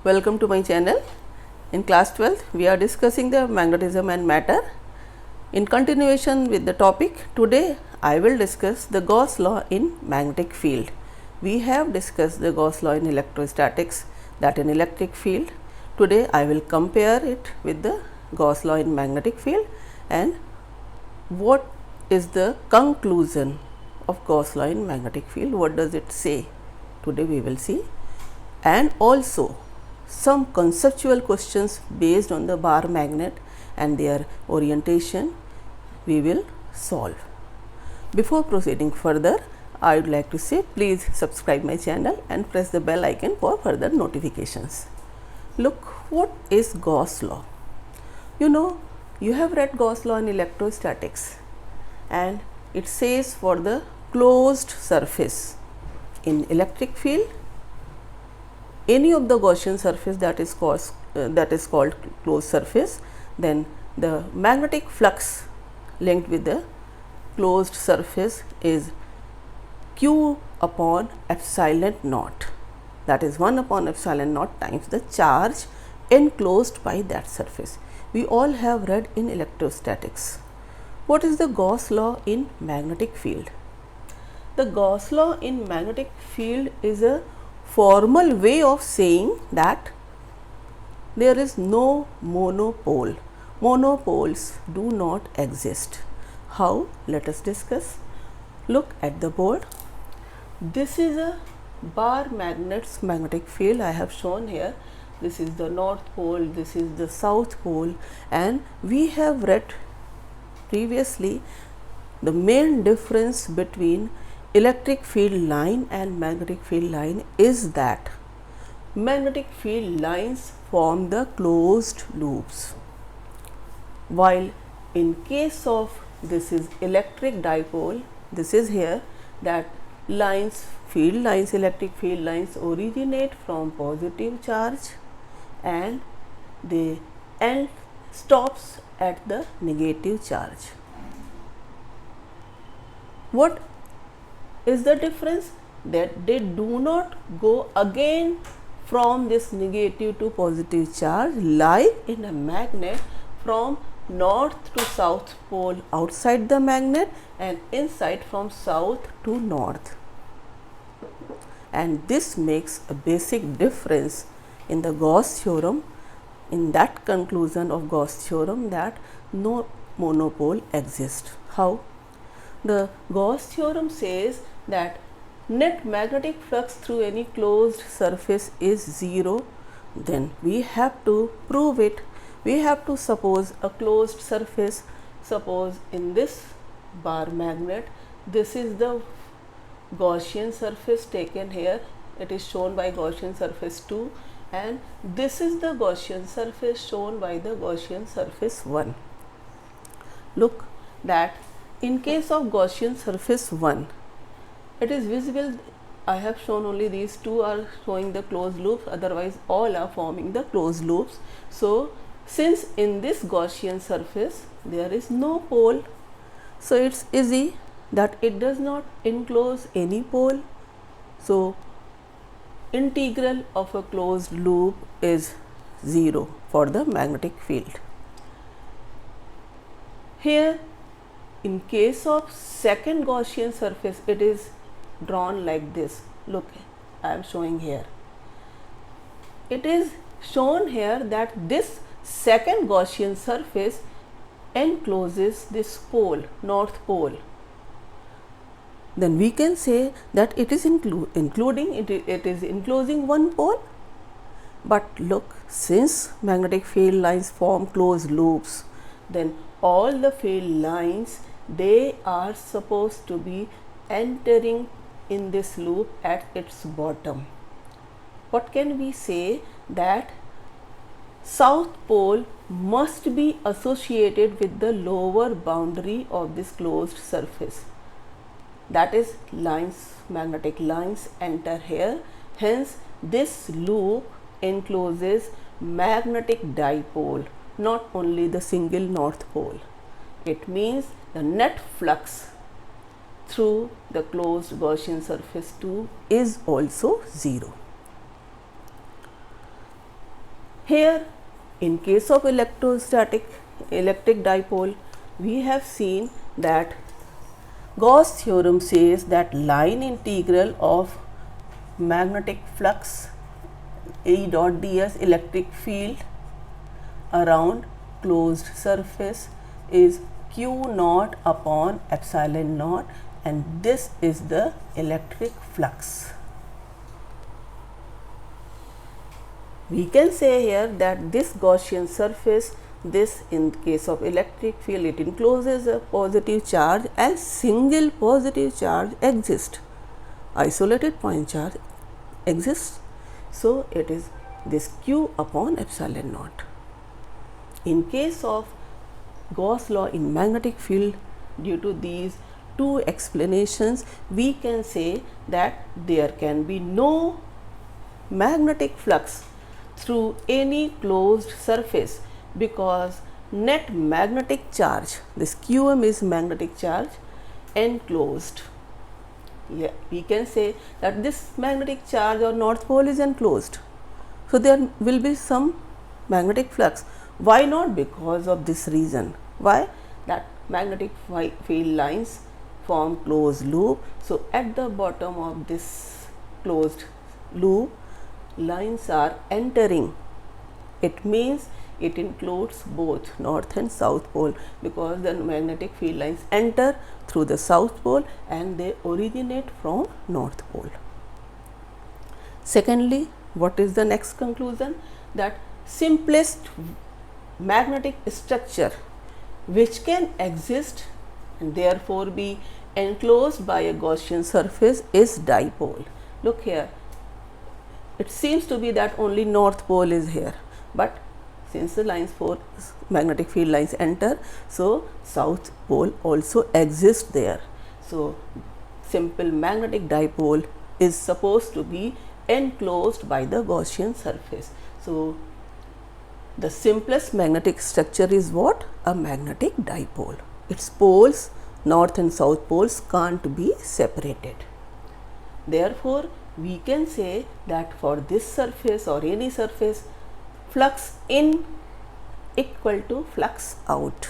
Welcome to my channel. In class 12th, we are discussing the magnetism and matter. In continuation with the topic, today I will discuss the Gauss law in magnetic field. We have discussed the Gauss law in electrostatics, that in electric field. Today I will compare it with the Gauss law in magnetic field and what is the conclusion of Gauss law in magnetic field, what does it say. Today we will see, and also some conceptual questions based on the bar magnet and their orientation we will solve. Before proceeding further, I would like to say please subscribe my channel and press the bell icon for further notifications. Look, what is Gauss law? You have read Gauss law in electrostatics, and it says for the closed surface in electric field, any of the Gaussian surface that is called closed surface, then the magnetic flux linked with the closed surface is q upon epsilon naught, that is 1 upon epsilon naught times the charge enclosed by that surface. We all have read in electrostatics. What is the Gauss law in magnetic field? The Gauss law in magnetic field is a formal way of saying that there is no monopole. Monopoles do not exist. How? Let us discuss. Look at the board. This is a bar magnet's magnetic field I have shown here. This is the north pole, this is the south pole, and we have read previously the main difference between electric field line and magnetic field line is that magnetic field lines form the closed loops, while in case of this is electric dipole, this is here that electric field lines originate from positive charge and the end stops at the negative charge. What is the difference? That they do not go again from this negative to positive charge like in a magnet from north to south pole outside the magnet and inside from south to north. And this makes a basic difference in the Gauss theorem, in that conclusion of Gauss theorem that no monopole exists. How? The Gauss theorem says that net magnetic flux through any closed surface is 0. Then we have to prove it. We have to suppose a closed surface. Suppose in this bar magnet, this is the Gaussian surface taken here. It is shown by Gaussian surface 2, and this is the Gaussian surface shown by the Gaussian surface 1. Look that in case of Gaussian surface 1, it is visible. I have shown only these two are showing the closed loops, otherwise all are forming the closed loops. So since in this Gaussian surface there is no pole, so it's easy that it does not enclose any pole. So integral of a closed loop is 0 for the magnetic field. Here in case of second Gaussian surface, it is drawn like this. Look, I am showing here. It is shown here that this second Gaussian surface encloses this pole, north pole. Then we can say that it is enclosing one pole. But look, since magnetic field lines form closed loops, then all the field lines, they are supposed to be entering in this loop at its bottom. What can we say? That south pole must be associated with the lower boundary of this closed surface. That is, magnetic lines enter here. Hence, this loop encloses magnetic dipole, not only the single north pole. It means the net flux through the closed Gaussian surface 2 is also 0. Here, in case of electrostatic electric dipole, we have seen that Gauss theorem says that line integral of magnetic flux E dot ds electric field around closed surface is q naught upon epsilon naught, and this is the electric flux. We can say here that this Gaussian surface, this in case of electric field, it encloses a positive charge and single positive charge exists. Isolated point charge exists. So, it is this q upon epsilon naught. In case of Gauss law in magnetic field, due to these two explanations, we can say that there can be no magnetic flux through any closed surface, because net magnetic charge, this qm is magnetic charge enclosed. Yeah, we can say that this magnetic charge or north pole is enclosed. So, there will be some magnetic flux. Why not? Because of this reason. Why? That magnetic field lines form closed loop. So, at the bottom of this closed loop, lines are entering. It means it includes both north and south pole, because the magnetic field lines enter through the south pole and they originate from north pole. Secondly, what is the next conclusion? That simplest magnetic structure which can exist and therefore be enclosed by a Gaussian surface is dipole. Look here, it seems to be that only north pole is here, but since the lines for magnetic field lines enter, so south pole also exists there. So, simple magnetic dipole is supposed to be enclosed by the Gaussian surface. So, the simplest magnetic structure is what? A magnetic dipole. Its poles, north and south poles, can't be separated. Therefore, we can say that for this surface or any surface, flux in equal to flux out.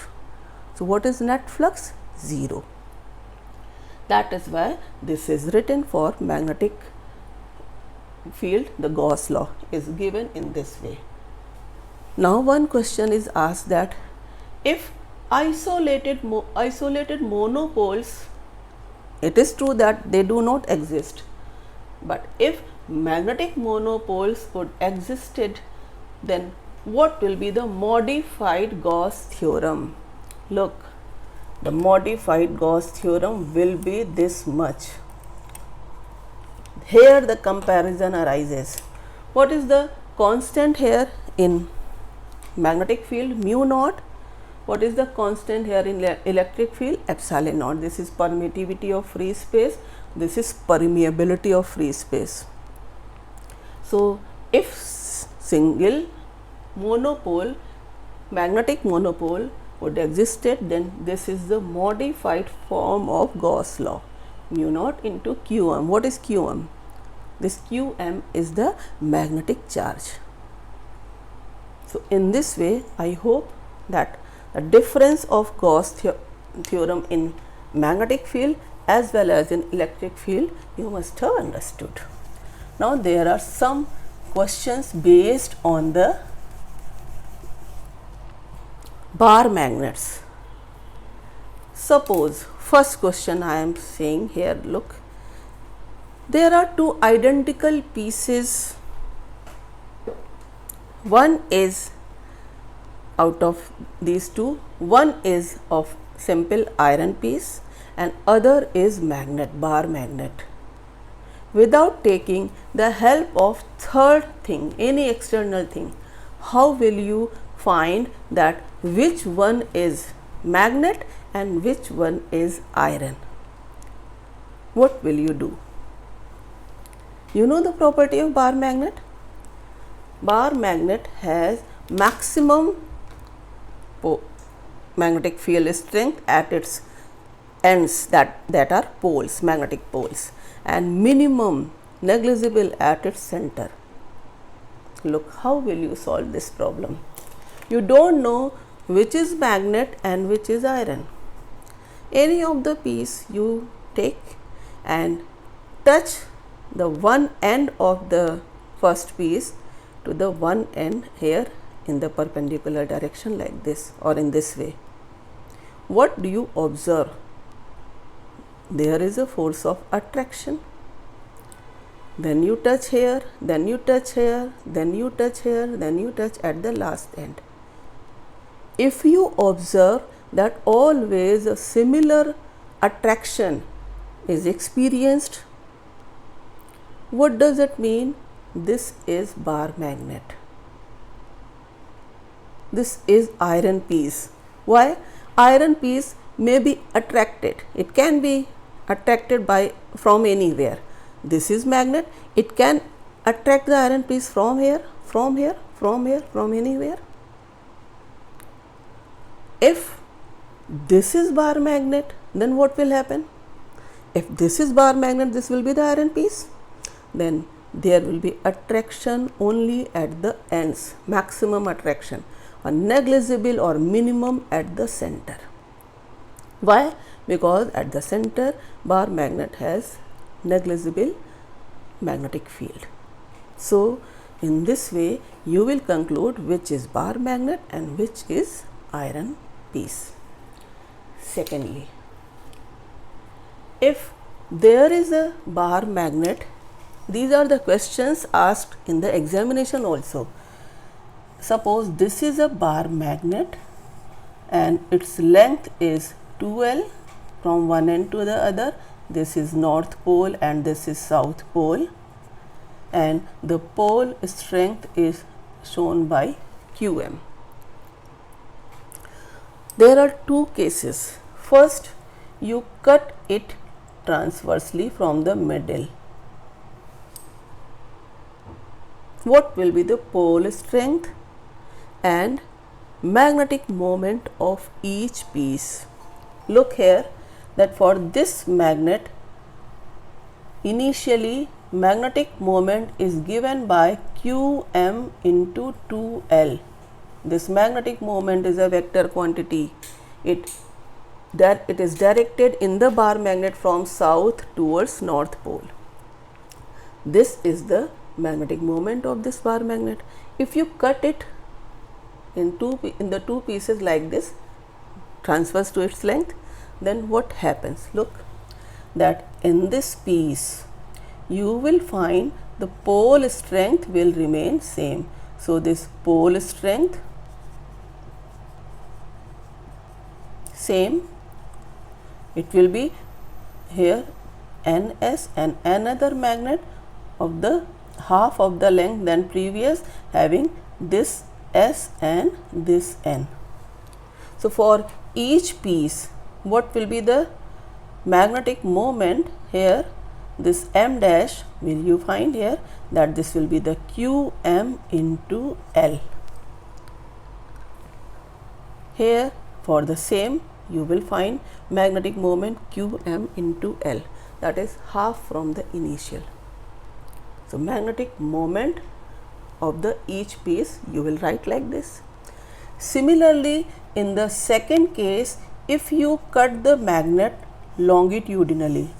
So, what is net flux? 0. That is why this is written for magnetic field. The Gauss law is given in this way. Now, one question is asked that if isolated monopoles, it is true that they do not exist, but if magnetic monopoles would existed, then what will be the modified Gauss theorem? Look, the modified Gauss theorem will be this much. Here the comparison arises. What is the constant here in magnetic field? Mu naught. What is the constant here in electric field? Epsilon naught. This is permittivity of free space. This is permeability of free space. So, if single monopole, magnetic monopole would existed, then this is the modified form of Gauss law. Mu naught into qm. What is qm? This qm is the magnetic charge. So, in this way, I hope that the difference of Gauss theorem in magnetic field as well as in electric field you must have understood. Now, there are some questions based on the bar magnets. Suppose, first question I am saying here, look, there are two identical pieces. One is out of these two, one is of simple iron piece and other is magnet, bar magnet. Without taking the help of third thing, any external thing, how will you find that which one is magnet and which one is iron? What will you do? You know the property of bar magnet? Bar magnet has maximum magnetic field strength at its ends that are poles, magnetic poles, and minimum negligible at its center. Look, how will you solve this problem? You don't know which is magnet and which is iron. Any of the piece you take and touch the one end of the first piece to the one end here in the perpendicular direction like this or in this way. What do you observe? There is a force of attraction. Then you touch here, then you touch here, then you touch here, then you touch at the last end. If you observe that always a similar attraction is experienced, what does it mean? This is bar magnet. This is iron piece. Why? Iron piece may be attracted. It can be attracted from anywhere. This is magnet. It can attract the iron piece from here, from here, from here, from anywhere. If this is bar magnet, then what will happen? If this is bar magnet, this will be the iron piece. Then there will be attraction only at the ends, maximum attraction, or negligible or minimum at the center. Why? Because at the center bar magnet has negligible magnetic field. So in this way you will conclude which is bar magnet and which is iron piece. Secondly, if there is a bar magnet, these are the questions asked in the examination also. Suppose this is a bar magnet and its length is 2L from one end to the other. This is north pole and this is south pole, and the pole strength is shown by Qm. There are two cases. First, you cut it transversely from the middle. What will be the pole strength and magnetic moment of each piece? Look here that for this magnet, initially magnetic moment is given by Qm into 2L. This magnetic moment is a vector quantity. It is directed in the bar magnet from south towards north pole. This is the magnetic moment of this bar magnet. If you cut it in the two pieces like this, transverse to its length, then what happens? Look, that in this piece you will find the pole strength will remain same. So this pole strength same, it will be here Ns and another magnet of the half of the length than previous, having this S and this N. So for each piece, what will be the magnetic moment here? This M dash will you find here that this will be the Qm into L. Here for the same you will find magnetic moment Qm into L, that is half from the initial. So magnetic moment of the each piece you will write like this. Similarly, in the second case, if you cut the magnet longitudinally,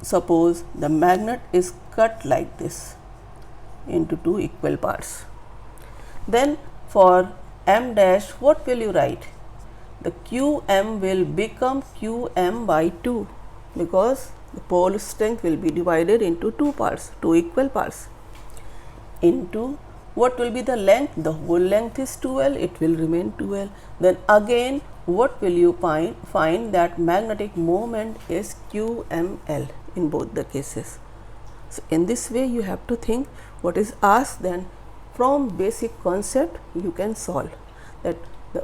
suppose the magnet is cut like this into two equal parts, then for M dash what will you write? The Qm will become Qm by 2, because the pole strength will be divided into two parts, two equal parts, into what will be the length? The whole length is 2L, it will remain 2L. Then again what will you find that magnetic moment is QML in both the cases. So in this way you have to think what is asked, then from basic concept you can solve that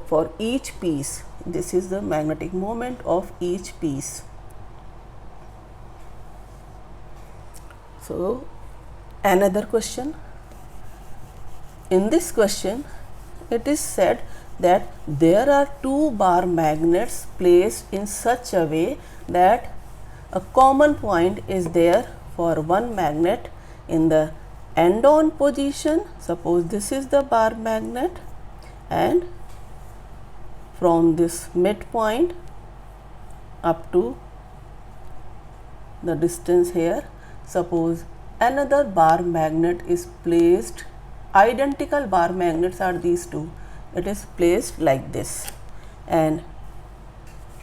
for each piece this is the magnetic moment of each piece. So another question. In this question it is said that there are two bar magnets placed in such a way that a common point is there for one magnet in the end on position, suppose this is the bar magnet, and from this midpoint up to the distance here, suppose another bar magnet is placed, identical bar magnets are these two, it is placed like this. And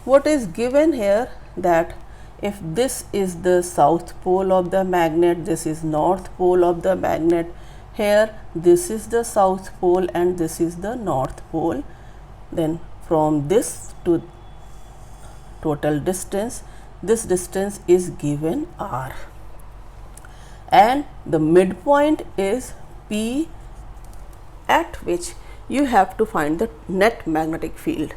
what is given here, that if this is the south pole of the magnet, this is north pole of the magnet, here this is the south pole and this is the north pole, then from this to total distance, this distance is given r, and the midpoint is P, at which you have to find the net magnetic field.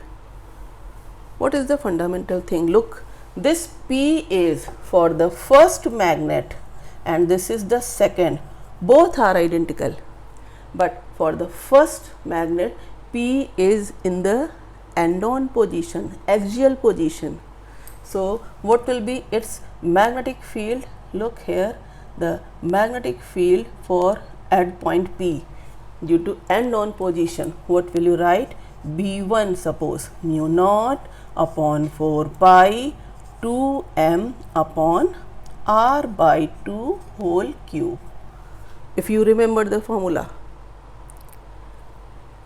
What is the fundamental thing? Look, this P is for the first magnet and this is the second, both are identical, but for the first magnet P is in the end on position, axial position. So what will be its magnetic field? Look here, the magnetic field for at point P due to end on position, what will you write? B1, suppose mu naught upon 4 pi 2m upon r by 2 whole cube. If you remember the formula,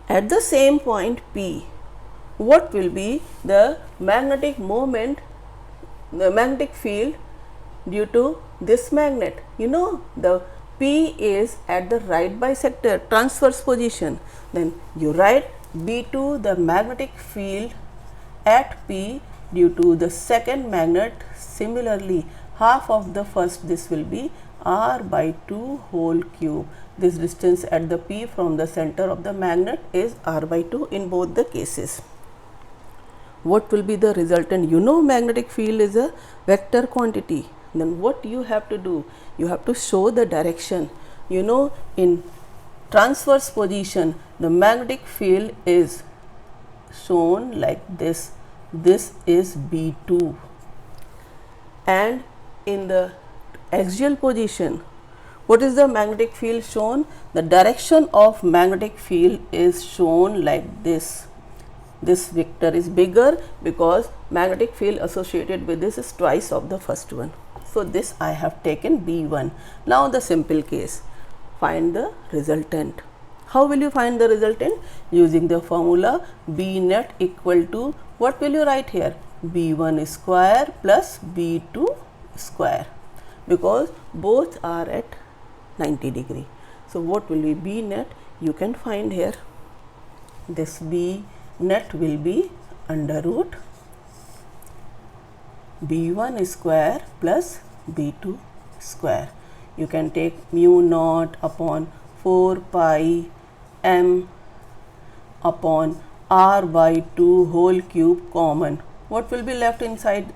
at the same point P, what will be the magnetic moment, the magnetic field due to this magnet? You know, the P is at the right bisector, transverse position, then you write B2, the magnetic field at P due to the second magnet. Similarly, half of the first, this will be r by 2 whole cube. This distance at the P from the center of the magnet is r by 2 in both the cases. What will be the resultant? You know, magnetic field is a vector quantity. Then what you have to do? You have to show the direction. You know, in transverse position, the magnetic field is shown like this. This is B2. And in the axial position, what is the magnetic field shown? The direction of magnetic field is shown like this. This vector is bigger because magnetic field associated with this is twice of the first one. So this I have taken B1. Now the simple case, find the resultant. How will you find the resultant? Using the formula B net equal to, what will you write here? B1 square plus B2 square, because both are at 90 degree. So what will be B net? You can find here, this B net will be under root B1 square plus B2 square. You can take mu naught upon 4 pi m upon r by 2 whole cube common. What will be left inside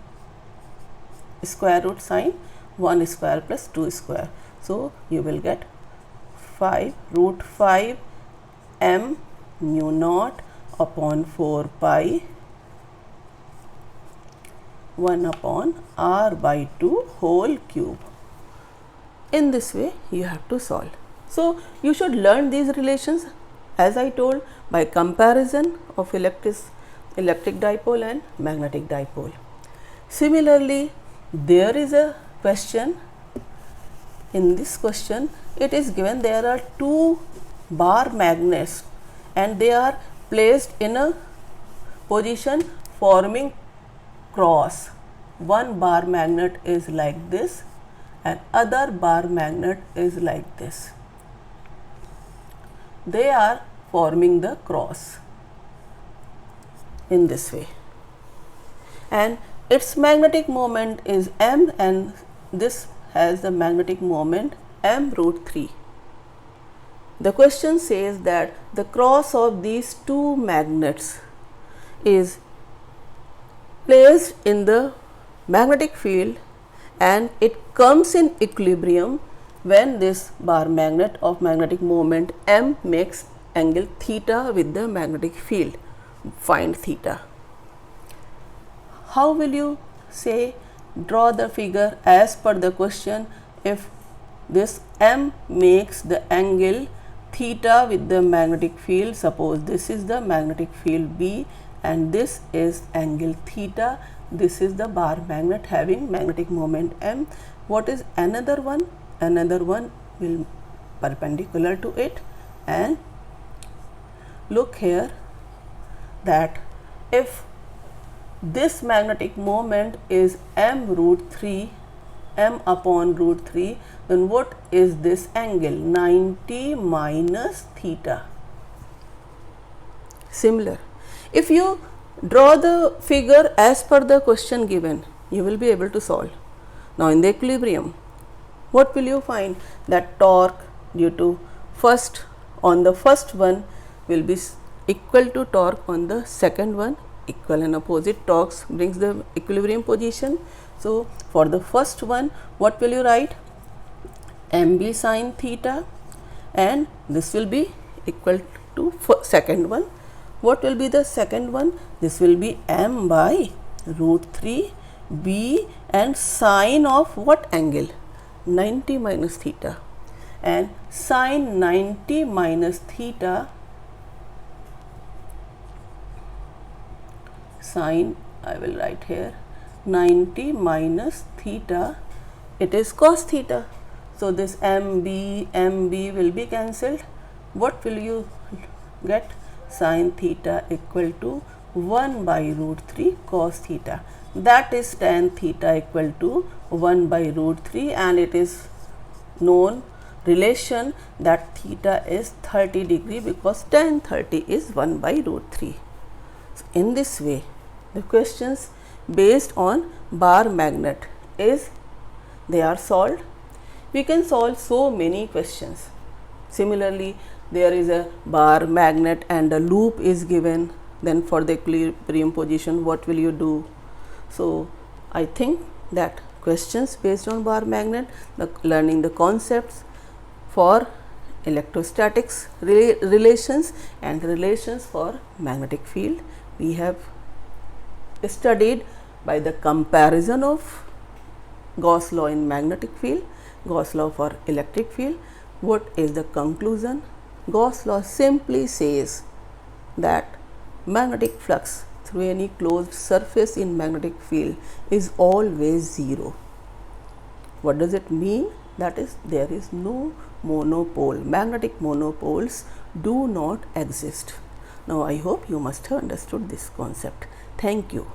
square root sign? 1 square plus 2 square. So you will get 5 root 5 m mu naught upon 4 pi 1 upon r by 2 whole cube. In this way you have to solve. So you should learn these relations, as I told, by comparison of electric dipole and magnetic dipole. Similarly, there is a question. In this question, it is given there are two bar magnets and they are placed in a position forming cross. One bar magnet is like this and other bar magnet is like this. They are forming the cross in this way, and its magnetic moment is m, and this has the magnetic moment m root 3. The question says that the cross of these two magnets is placed in the magnetic field and it comes in equilibrium when this bar magnet of magnetic moment m makes angle theta with the magnetic field. Find theta. How will you say draw the figure as per the question? If this M makes the angle theta with the magnetic field. Suppose this is the magnetic field B and this is angle theta. This is the bar magnet having magnetic moment M. What is another one? Another one will perpendicular to it, and look here that if this magnetic moment is m root 3, m upon root 3, then what is this angle? 90 minus theta. Similar, if you draw the figure as per the question given, you will be able to solve. Now in the equilibrium, what will you find? That torque due to on the first one will be equal to torque on the second one. Equal and opposite torques brings the equilibrium position. So for the first one, what will you write? mb sin theta, and this will be equal to second one. What will be the second one? This will be m by root 3 b and sine of what angle? 90 minus theta, and sine 90 minus theta, sine I will write here 90 minus theta, it is cos theta. So this MB will be cancelled. What will you get? Sin theta equal to 1 by root 3 cos theta. That is tan theta equal to 1 by root 3, and it is known relation that theta is 30 degree because tan 30 is 1 by root 3. So in this way, the questions based on bar magnet they are solved. We can solve so many questions. Similarly, there is a bar magnet and a loop is given. Then for the equilibrium position, what will you do? So I think that questions based on bar magnet, learning the concepts for electrostatics relations and relations for magnetic field, we have studied by the comparison of Gauss law in magnetic field, Gauss law for electric field. What is the conclusion? Gauss law simply says that magnetic flux through any closed surface in magnetic field is always 0. What does it mean? That is, there is no monopole. Magnetic monopoles do not exist. Now I hope you must have understood this concept. Thank you.